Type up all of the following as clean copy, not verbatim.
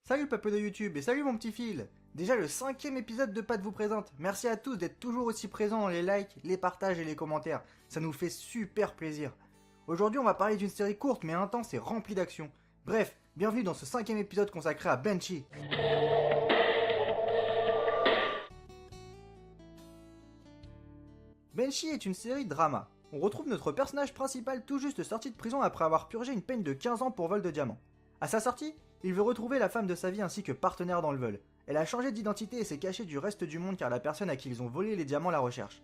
Salut peuple de YouTube et salut mon petit fil. Déjà le 5e épisode de Pat vous présente. Merci à tous d'être toujours aussi présents dans les likes, les partages et les commentaires. Ça nous fait super plaisir. Aujourd'hui on va parler d'une série courte mais intense et remplie d'action. Bref, bienvenue dans ce 5e épisode consacré à Banshee. Banshee est une série drama. On retrouve notre personnage principal tout juste sorti de prison après avoir purgé une peine de 15 ans pour vol de diamants. À sa sortie, il veut retrouver la femme de sa vie ainsi que partenaire dans le vol. Elle a changé d'identité et s'est cachée du reste du monde car la personne à qui ils ont volé les diamants la recherche.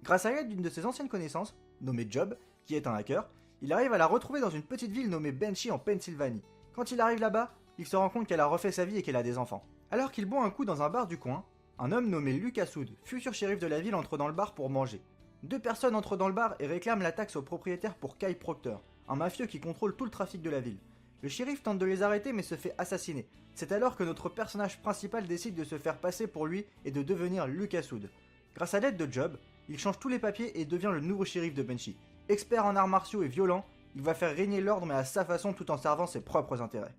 Grâce à l'aide d'une de ses anciennes connaissances, nommée Job, qui est un hacker, il arrive à la retrouver dans une petite ville nommée Banshee en Pennsylvanie. Quand il arrive là-bas, il se rend compte qu'elle a refait sa vie et qu'elle a des enfants. Alors qu'il boit un coup dans un bar du coin, un homme nommé Lucas Wood, futur shérif de la ville, entre dans le bar pour manger. Deux personnes entrent dans le bar et réclament la taxe au propriétaire pour Kyle Proctor, un mafieux qui contrôle tout le trafic de la ville. Le shérif tente de les arrêter mais se fait assassiner. C'est alors que notre personnage principal décide de se faire passer pour lui et de devenir Lucas Wood. Grâce à l'aide de Job, il change tous les papiers et devient le nouveau shérif de Banshee. Expert en arts martiaux et violent, il va faire régner l'ordre mais à sa façon tout en servant ses propres intérêts.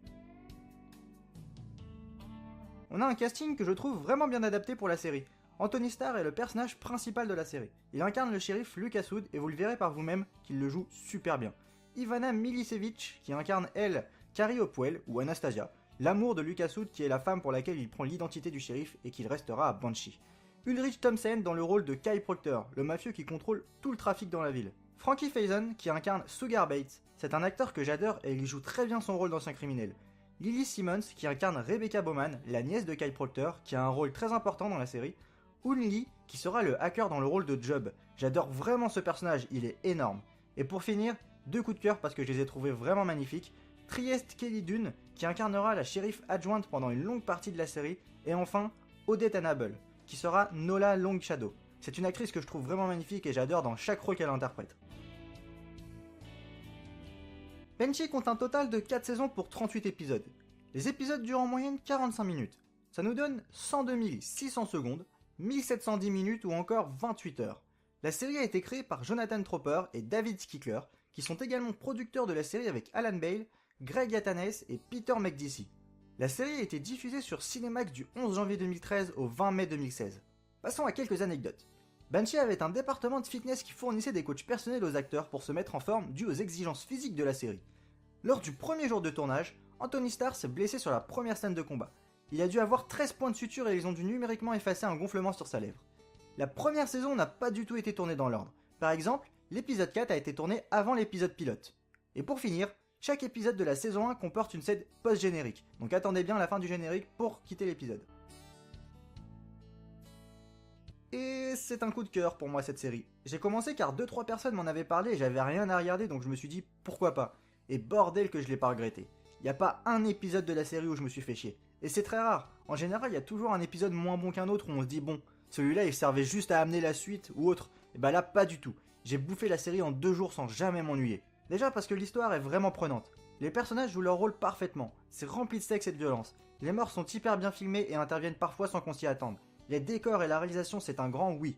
On a un casting que je trouve vraiment bien adapté pour la série. Anthony Starr est le personnage principal de la série. Il incarne le shérif Lucas Wood et vous le verrez par vous-même qu'il le joue super bien. Ivana Milicevic qui incarne elle Carrie Hopwell ou Anastasia, l'amour de Lucas Wood qui est la femme pour laquelle il prend l'identité du shérif et qu'il restera à Banshee. Ulrich Thomsen dans le rôle de Kyle Proctor, le mafieux qui contrôle tout le trafic dans la ville. Frankie Faison qui incarne Sugar Bates, c'est un acteur que j'adore et il joue très bien son rôle d'ancien criminel. Lily Simmons qui incarne Rebecca Bowman, la nièce de Kyle Proctor, qui a un rôle très important dans la série. Hoon Lee qui sera le hacker dans le rôle de Job. J'adore vraiment ce personnage, il est énorme. Et pour finir, deux coups de cœur parce que je les ai trouvés vraiment magnifiques. Trieste Kelly Dunn qui incarnera la shérif adjointe pendant une longue partie de la série. Et enfin, Odette Annable qui sera Nola Longshadow. C'est une actrice que je trouve vraiment magnifique et j'adore dans chaque rôle qu'elle interprète. Banshee compte un total de 4 saisons pour 38 épisodes. Les épisodes durent en moyenne 45 minutes. Ça nous donne 102 600 secondes, 1710 minutes ou encore 28 heures. La série a été créée par Jonathan Tropper et David Skickler, qui sont également producteurs de la série avec Alan Bale, Greg Yatanes et Peter Macdissi. La série a été diffusée sur Cinemax du 11 janvier 2013 au 20 mai 2016. Passons à quelques anecdotes. Banshee avait un département de fitness qui fournissait des coachs personnels aux acteurs pour se mettre en forme dû aux exigences physiques de la série. Lors du premier jour de tournage, Anthony Starr s'est blessé sur la première scène de combat. Il a dû avoir 13 points de suture et ils ont dû numériquement effacer un gonflement sur sa lèvre. La première saison n'a pas du tout été tournée dans l'ordre. Par exemple, l'épisode 4 a été tourné avant l'épisode pilote. Et pour finir, chaque épisode de la saison 1 comporte une scène post-générique, donc attendez bien la fin du générique pour quitter l'épisode. Et c'est un coup de cœur pour moi cette série. J'ai commencé car 2-3 personnes m'en avaient parlé et j'avais rien à regarder donc je me suis dit pourquoi pas. Et bordel que je l'ai pas regretté. Y a pas un épisode de la série où je me suis fait chier. Et c'est très rare. En général, il y a toujours un épisode moins bon qu'un autre où on se dit bon, celui-là il servait juste à amener la suite ou autre. Et bah là pas du tout. J'ai bouffé la série en 2 jours sans jamais m'ennuyer. Déjà parce que l'histoire est vraiment prenante. Les personnages jouent leur rôle parfaitement. C'est rempli de sexe et de violence. Les morts sont hyper bien filmés et interviennent parfois sans qu'on s'y attende. Les décors et la réalisation c'est un grand oui.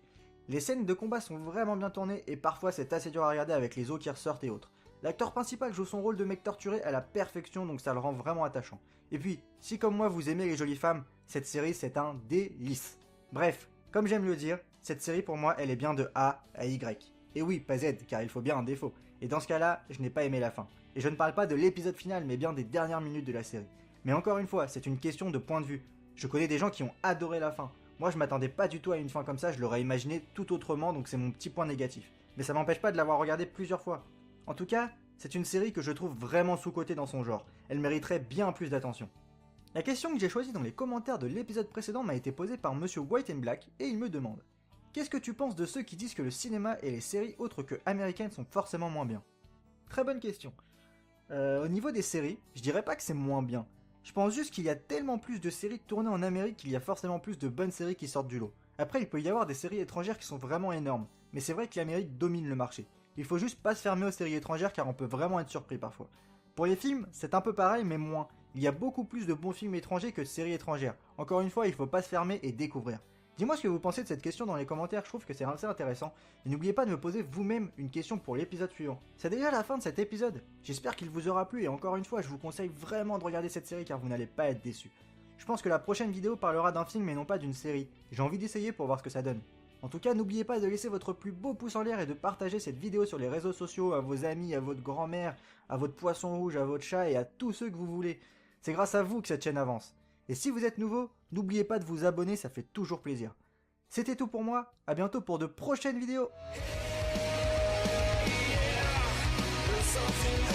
Les scènes de combat sont vraiment bien tournées et parfois c'est assez dur à regarder avec les os qui ressortent et autres. L'acteur principal joue son rôle de mec torturé à la perfection donc ça le rend vraiment attachant. Et puis, si comme moi vous aimez les jolies femmes, cette série c'est un délice. Bref, comme j'aime le dire, cette série pour moi elle est bien de A à Y. Et oui, pas Z, car il faut bien un défaut. Et dans ce cas-là, je n'ai pas aimé la fin. Et je ne parle pas de l'épisode final, mais bien des dernières minutes de la série. Mais encore une fois, c'est une question de point de vue. Je connais des gens qui ont adoré la fin. Moi je m'attendais pas du tout à une fin comme ça, je l'aurais imaginé tout autrement, donc c'est mon petit point négatif. Mais ça m'empêche pas de l'avoir regardé plusieurs fois. En tout cas, c'est une série que je trouve vraiment sous-cotée dans son genre. Elle mériterait bien plus d'attention. La question que j'ai choisie dans les commentaires de l'épisode précédent m'a été posée par Monsieur White and Black et il me demande: qu'est-ce que tu penses de ceux qui disent que le cinéma et les séries autres que américaines sont forcément moins bien? Très bonne question. Au niveau des séries, je dirais pas que c'est moins bien. Je pense juste qu'il y a tellement plus de séries tournées en Amérique qu'il y a forcément plus de bonnes séries qui sortent du lot. Après, il peut y avoir des séries étrangères qui sont vraiment énormes, mais c'est vrai que l'Amérique domine le marché. Il faut juste pas se fermer aux séries étrangères car on peut vraiment être surpris parfois. Pour les films, c'est un peu pareil mais moins. Il y a beaucoup plus de bons films étrangers que de séries étrangères. Encore une fois, il faut pas se fermer et découvrir. Dis-moi ce que vous pensez de cette question dans les commentaires, je trouve que c'est assez intéressant. Et n'oubliez pas de me poser vous-même une question pour l'épisode suivant. C'est déjà la fin de cet épisode. J'espère qu'il vous aura plu et encore une fois, je vous conseille vraiment de regarder cette série car vous n'allez pas être déçus. Je pense que la prochaine vidéo parlera d'un film et non pas d'une série. J'ai envie d'essayer pour voir ce que ça donne. En tout cas, n'oubliez pas de laisser votre plus beau pouce en l'air et de partager cette vidéo sur les réseaux sociaux à vos amis, à votre grand-mère, à votre poisson rouge, à votre chat et à tous ceux que vous voulez. C'est grâce à vous que cette chaîne avance. Et si vous êtes nouveau, n'oubliez pas de vous abonner, ça fait toujours plaisir. C'était tout pour moi, à bientôt pour de prochaines vidéos. Something